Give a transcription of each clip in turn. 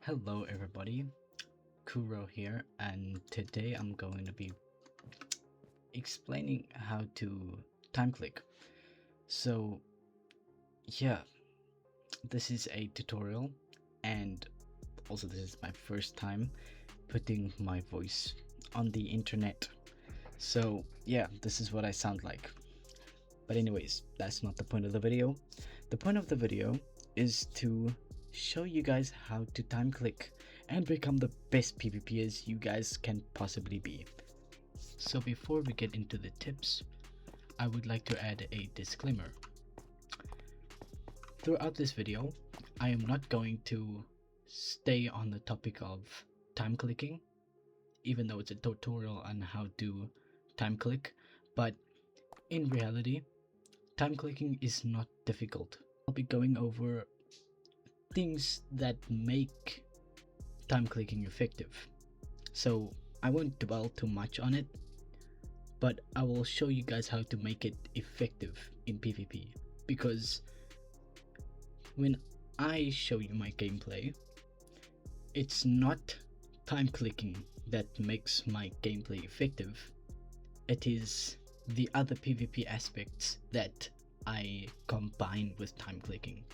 Hello everybody, Kuro here, and today I'm going to be explaining how to time click. So yeah, this is a tutorial, and also this is my first time putting my voice on the internet. So yeah, this is what I sound like. But anyways, that's not the point of the video. The point of the video is to show you guys how to time click and become the best PvPers you guys can possibly be. So before we get into the tips, I would like to add a disclaimer. Throughout this video, I am not going to stay on the topic of time clicking, even though it's a tutorial on how to time click, but in reality, time clicking is not difficult. I'll be going over things that make time clicking effective. So I won't dwell too much on it, but I will show you guys how to make it effective in PvP, because when I show you my gameplay, it's not time clicking that makes my gameplay effective. It is the other PvP aspects that I combine with time clicking.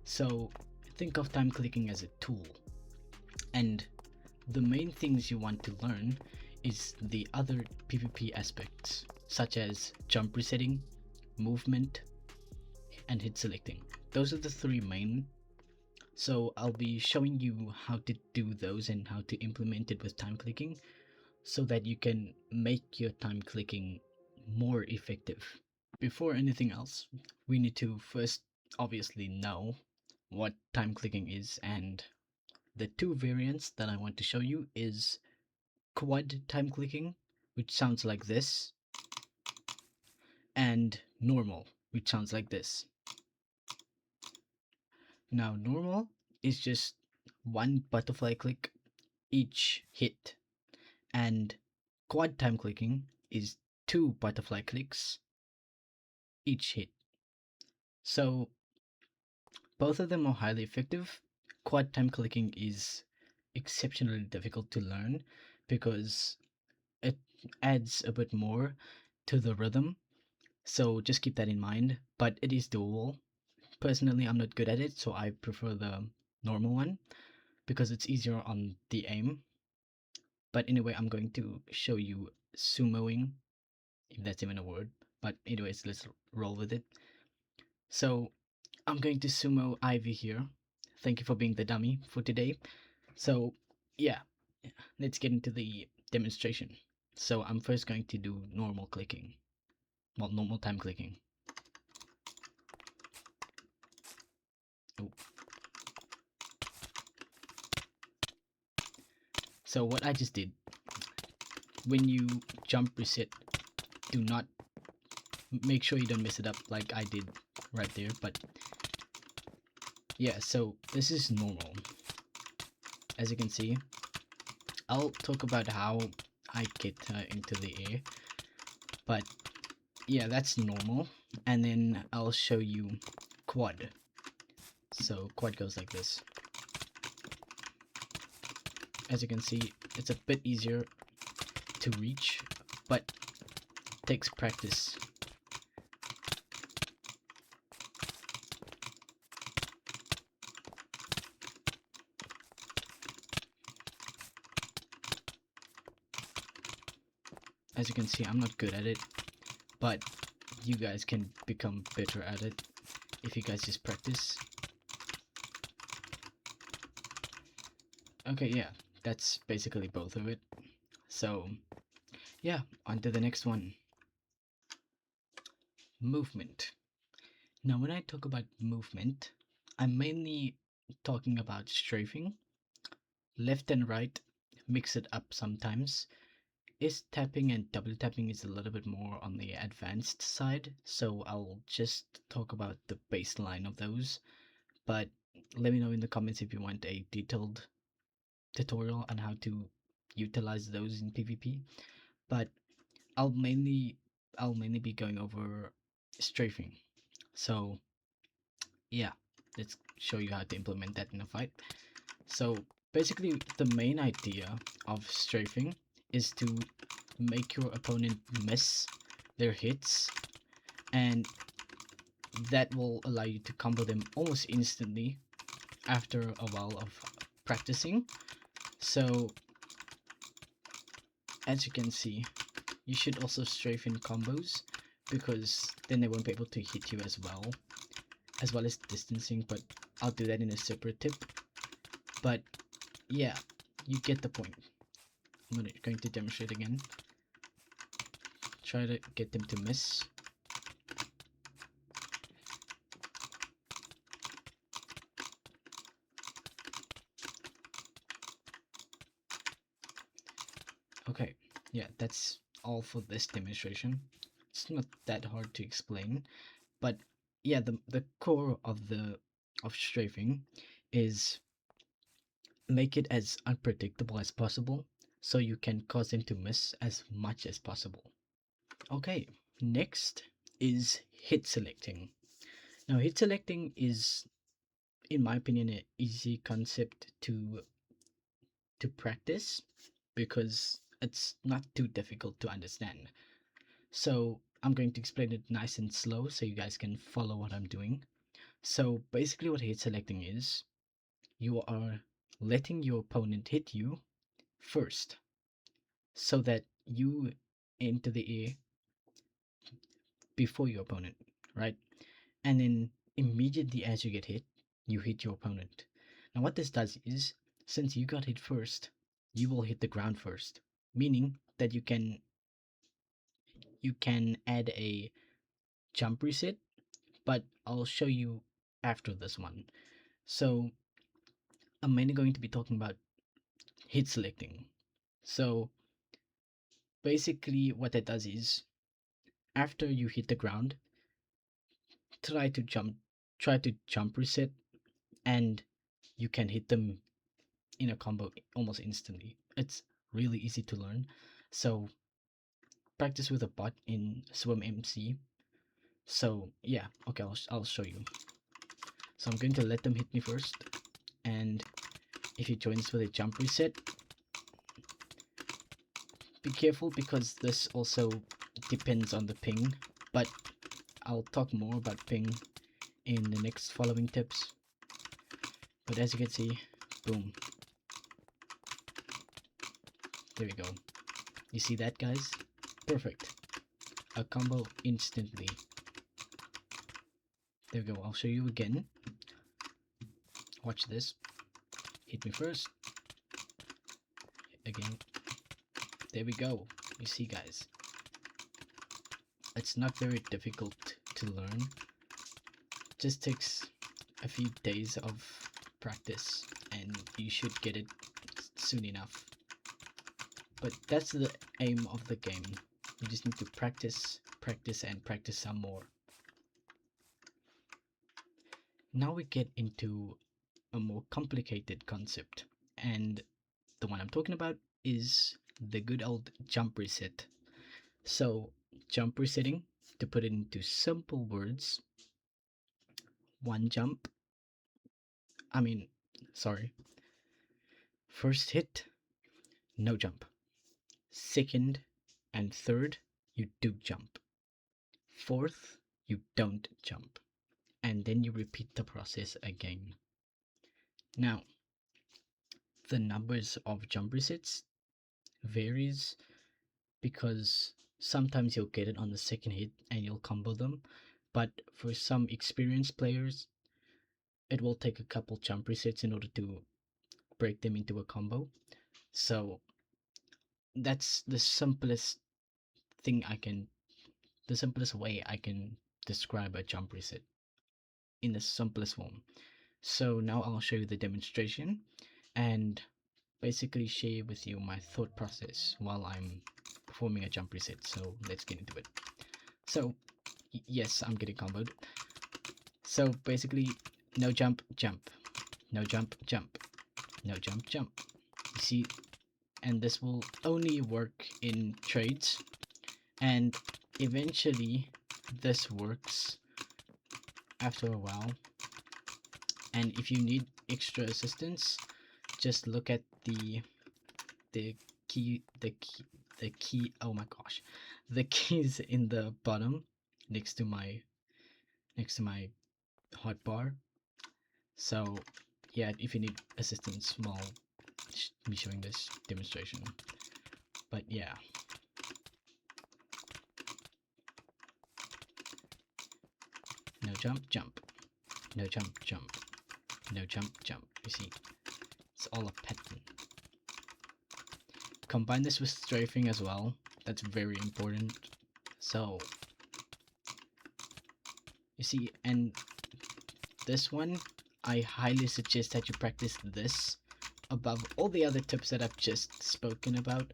So think of time clicking as a tool, and the main things you want to learn is the other PvP aspects, such as jump resetting, movement, and hit selecting. Those are the three main. So I'll be showing you how to do those and how to implement it with time clicking, so that you can make your time clicking more effective. Before anything else, we need to first obviously know what time clicking is, and the two variants that I want to show you is quad time clicking, which sounds like this, and normal, which sounds like this. Now normal is just one butterfly click each hit, and quad time clicking is two butterfly clicks each hit. So both of them are highly effective. Quad time clicking is exceptionally difficult to learn because it adds a bit more to the rhythm. So just keep that in mind, but it is doable. Personally, I'm not good at it, so I prefer the normal one because it's easier on the aim. But anyway, I'm going to show you sumoing, if that's even a word. But anyways, let's roll with it. So I'm going to sumo Ivy here. Thank you for being the dummy for today. So yeah, let's get into the demonstration. So I'm first going to do normal clicking. Well, normal time clicking. Oh. So what I just did, when you jump reset, do not, make sure you don't mess it up like I did right there. But yeah, so this is normal. As you can see, I'll talk about how I get into the air, but yeah, that's normal. And then I'll show you quad. So quad goes like this. As you can see, it's a bit easier to reach, but takes practice. As you can see, I'm not good at it, but you guys can become better at it if you guys just practice. Okay, yeah, that's basically both of it. So yeah, on to the next one. Movement. Now when I talk about movement, I'm mainly talking about strafing. Left and right, mix it up sometimes. Is tapping and double tapping is a little bit more on the advanced side, so I'll just talk about the baseline of those. But let me know in the comments if you want a detailed tutorial on how to utilize those in PvP. But I'll mainly be going over strafing. So yeah, let's show you how to implement that in a fight. So Basically, the main idea of strafing is to make your opponent miss their hits, and that will allow you to combo them almost instantly after a while of practicing. So, as you can see, you should also strafe in combos, because then they won't be able to hit you as well as distancing, but I'll do that in a separate tip. But yeah, you get the point. I'm going to demonstrate again. Try to get them to miss. Okay, yeah, that's all for this demonstration. It's not that hard to explain, but yeah, the core of strafing is make it as unpredictable as possible, so you can cause them to miss as much as possible. Okay, next is hit selecting. Now, hit selecting is, in my opinion, an easy concept to practice, because it's not too difficult to understand. So I'm going to explain it nice and slow so you guys can follow what I'm doing. So basically what hit selecting is, you are letting your opponent hit you first, so that you enter the air before your opponent, right? And then immediately as you get hit, you hit your opponent. Now what this does is, since you got hit first, you will hit the ground first, meaning that you can add a jump reset, but I'll show you after this one. So I'm mainly going to be talking about hit selecting. So basically what that does is, after you hit the ground, try to jump try to jump reset, and you can hit them in a combo almost instantly. It's really easy to learn. So practice with a bot in Swim MC. So yeah, okay, I'll show you. So I'm going to let them hit me first, and if he joins with a jump reset, be careful because this also depends on the ping, but I'll talk more about ping in the next following tips. But as you can see, boom, there we go. You see that, guys? Perfect. A combo instantly. There we go. I'll show you again. Watch this. Hit me first. Again. There we go. You see, guys. It's not very difficult to learn. Just takes a few days of practice and you should get it soon enough. But that's the aim of the game. You just need to practice, practice, and practice some more. Now we get into a more complicated concept, and the one I'm talking about is the good old jump reset. So, jump resetting, to put it into simple words, one jump, I mean, sorry, first hit, no jump. Second and third, you do jump. Fourth, you don't jump. And then you repeat the process again. Now, the numbers of jump resets varies, because sometimes you'll get it on the second hit and you'll combo them, but for some experienced players, it will take a couple jump resets in order to break them into a combo. So that's the simplest way I can describe a jump reset in the simplest form. So now I'll show you the demonstration and basically share with you my thought process while I'm performing a jump reset. So let's get into it. So yes, I'm getting comboed. So basically, no jump, jump, no jump, jump, no jump, jump. You see, and this will only work in trades, and eventually this works after a while. And if you need extra assistance, just look at the key the key the key oh my gosh, the keys in the bottom next to my hotbar. So yeah, if you need assistance while me showing this demonstration. But yeah, no jump, jump, no jump, jump, no jump, jump. You see, it's all a pattern. Combine this with strafing as well. That's very important. So you see, and this one, I highly suggest that you practice this above all the other tips that I've just spoken about.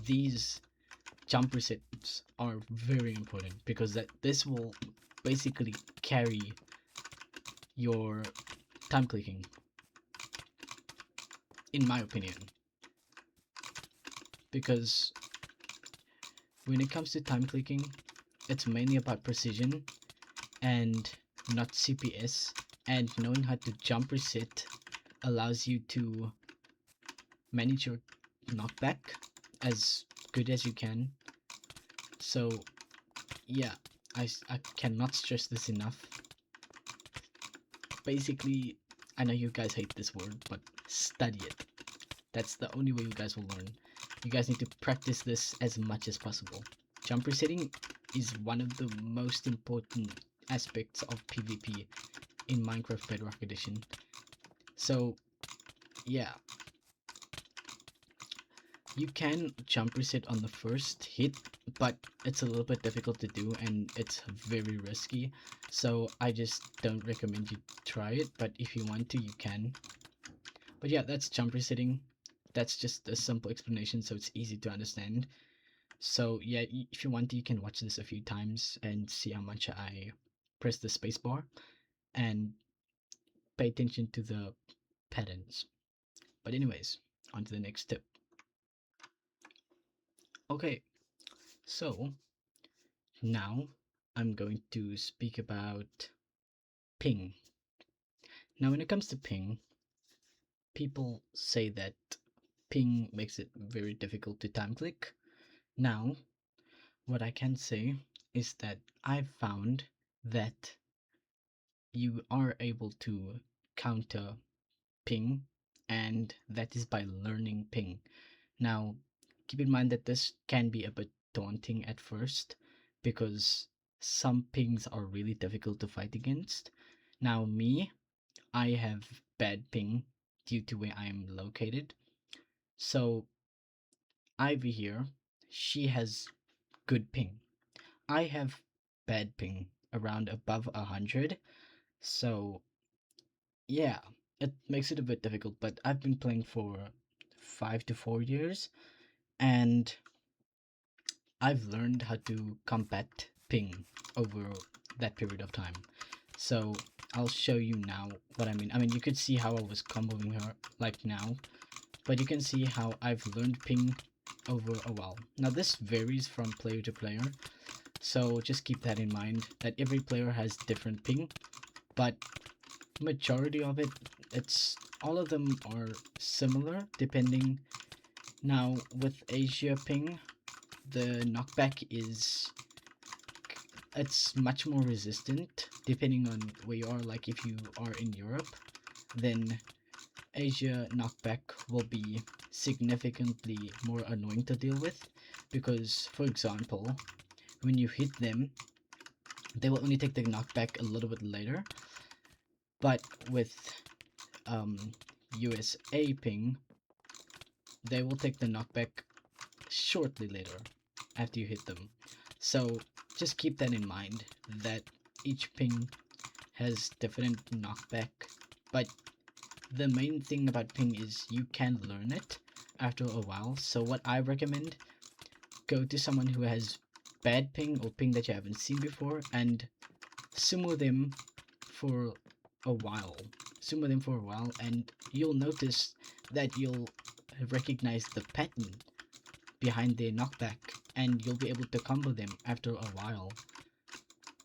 These jump resets are very important because this will basically carry your time clicking, in my opinion. Because when it comes to time clicking, it's mainly about precision and not CPS, and knowing how to jump reset allows you to manage your knockback as good as you can. So yeah, I cannot stress this enough. Basically, I know you guys hate this word, but study it. That's the only way you guys will learn. You guys need to practice this as much as possible. Jump resetting is one of the most important aspects of PvP in Minecraft Bedrock Edition. So yeah, you can jump reset on the first hit, but it's a little bit difficult to do and it's very risky. So I just don't recommend you try it, but if you want to, you can. But yeah, that's jump resetting. That's just a simple explanation, so it's easy to understand. So yeah, if you want to, you can watch this a few times and see how much I press the spacebar and pay attention to the patterns. But anyways, on to the next tip. Okay, so now I'm going to speak about ping. Now when it comes to ping, people say that ping makes it very difficult to time click. Now, what I can say is that I've found that you are able to counter ping, and that is by learning ping. Now, keep in mind that this can be a bit daunting at first because some pings are really difficult to fight against. Now, me, I have bad ping due to where I am located. So, Ivy here, she has good ping. I have bad ping around above 100. So, yeah, it makes it a bit difficult, but I've been playing for 5 to 4 years and I've learned how to combat ping over that period of time. So I'll show you now what I mean. I mean, you could see how I was comboing her like now, but you can see how I've learned ping over a while. Now this varies from player to player, so just keep that in mind that every player has different ping, but majority of it, it's all of them are similar depending. Now with Asia ping, the knockback is, it's much more resistant depending on where you are. Like if you are in Europe, then Asia knockback will be significantly more annoying to deal with because, for example, when you hit them, they will only take the knockback a little bit later. But with USA ping, they will take the knockback shortly later after you hit them. So just keep that in mind that each ping has different knockback, but the main thing about ping is you can learn it after a while. So what I recommend, go to someone who has bad ping or ping that you haven't seen before and simmer them for a while. Simmer them for a while and you'll notice that you'll recognize the pattern behind their knockback and you'll be able to combo them after a while.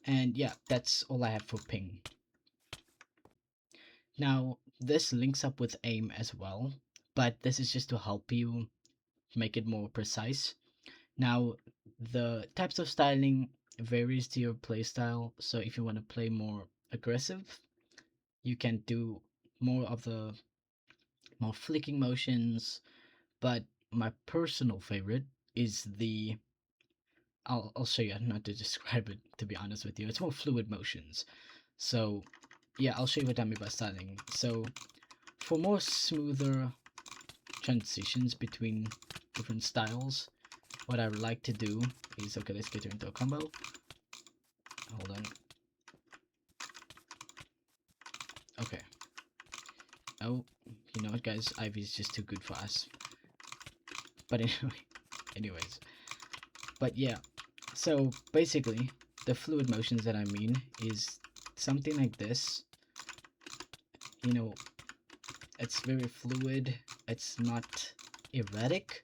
And yeah, that's all I have for ping. Now, this links up with aim as well. but this is just to help you make it more precise. Now, the types of styling varies to your playstyle. So if you want to play more aggressive, you can do more of the more flicking motions. But my personal favorite is the I'll show you how to describe it, to be honest with you. It's more fluid motions. So yeah, I'll show you what I mean by styling. So for more smoother transitions between different styles, what I would like to do is, okay, let's get into a combo. Hold on. Okay. Oh, you know what, guys? IV is just too good for us. But anyway, anyways. But yeah, so basically, the fluid motions that I mean is something like this. You know, it's very fluid. It's not erratic.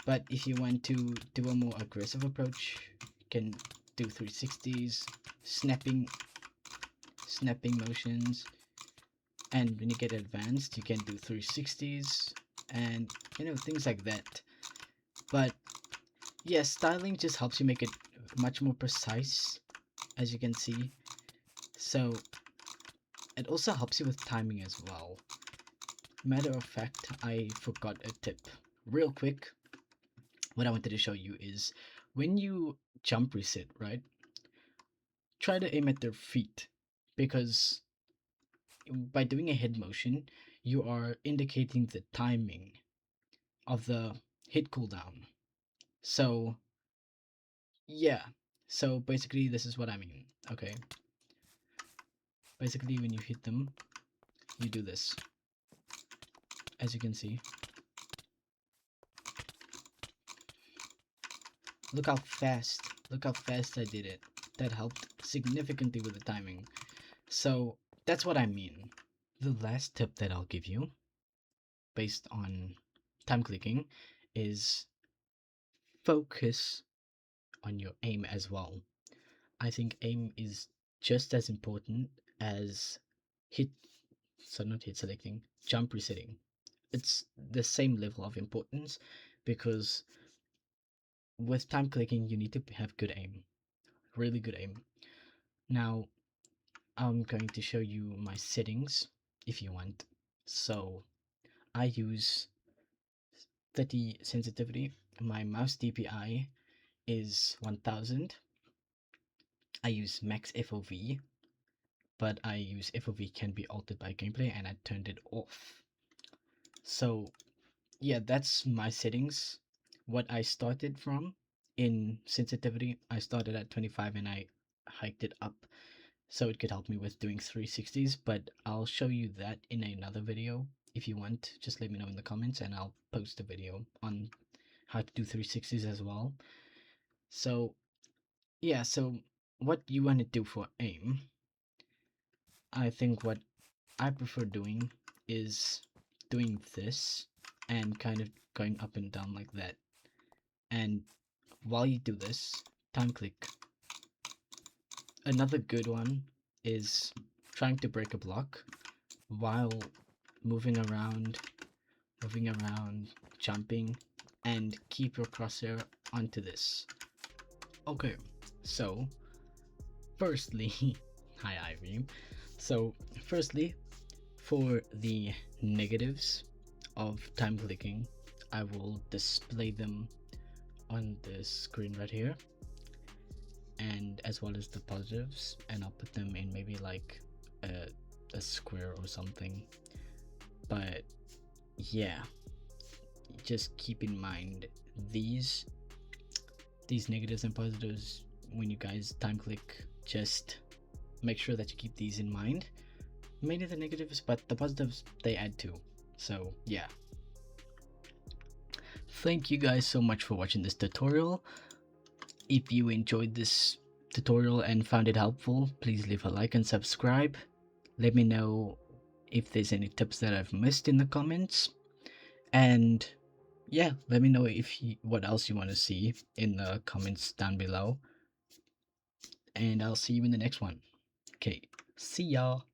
But if you want to do a more aggressive approach, you can do 360s, snapping motions, and when you get advanced, you can do 360s, and you know, things like that. But yeah, styling just helps you make it much more precise, as you can see. So it also helps you with timing as well. Matter of fact, I forgot a tip. Real quick, what I wanted to show you is when you jump reset, right? Try to aim at their feet, because by doing a head motion, you are indicating the timing of the hit cooldown. So yeah, so basically this is what I mean. Okay, basically when you hit them, you do this, as you can see. Look how fast, I did it. That helped significantly with the timing. So that's what I mean. The last tip that I'll give you based on time clicking is focus on your aim as well. I think aim is just as important as hit, so not hit selecting, jump resetting. It's the same level of importance, because with time clicking you need to have good aim, really good aim. Now I'm going to show you my settings if you want. So I use 30 sensitivity. My mouse DPI is 1000. I use max FOV, but I use FOV can be altered by gameplay, and I turned it off. So yeah, that's my settings. What I started from in sensitivity, I started at 25 and I hiked it up so it could help me with doing 360s, but I'll show you that in another video. If you want, just let me know in the comments and I'll post a video on how to do 360s as well. So yeah, so what you want to do for aim, I think what I prefer doing is doing this and kind of going up and down like that. And while you do this, time click. Another good one is trying to break a block while moving around, jumping, and keep your crosshair onto this. Okay, so firstly, hi Ivy. So firstly, for the negatives of time clicking, I will display them on this screen right here, and as well as the positives, and I'll put them in maybe like a square or something. But yeah, just keep in mind these negatives and positives when you guys time click. Just make sure that you keep these in mind, mainly the negatives, but the positives they add too. So yeah, thank you guys so much for watching this tutorial. If you enjoyed this tutorial and found it helpful, please leave a like and subscribe. Let me know if there's any tips that I've missed in the comments, and yeah, let me know if what else you want to see in the comments down below, and I'll see you in the next one. Okay, see y'all.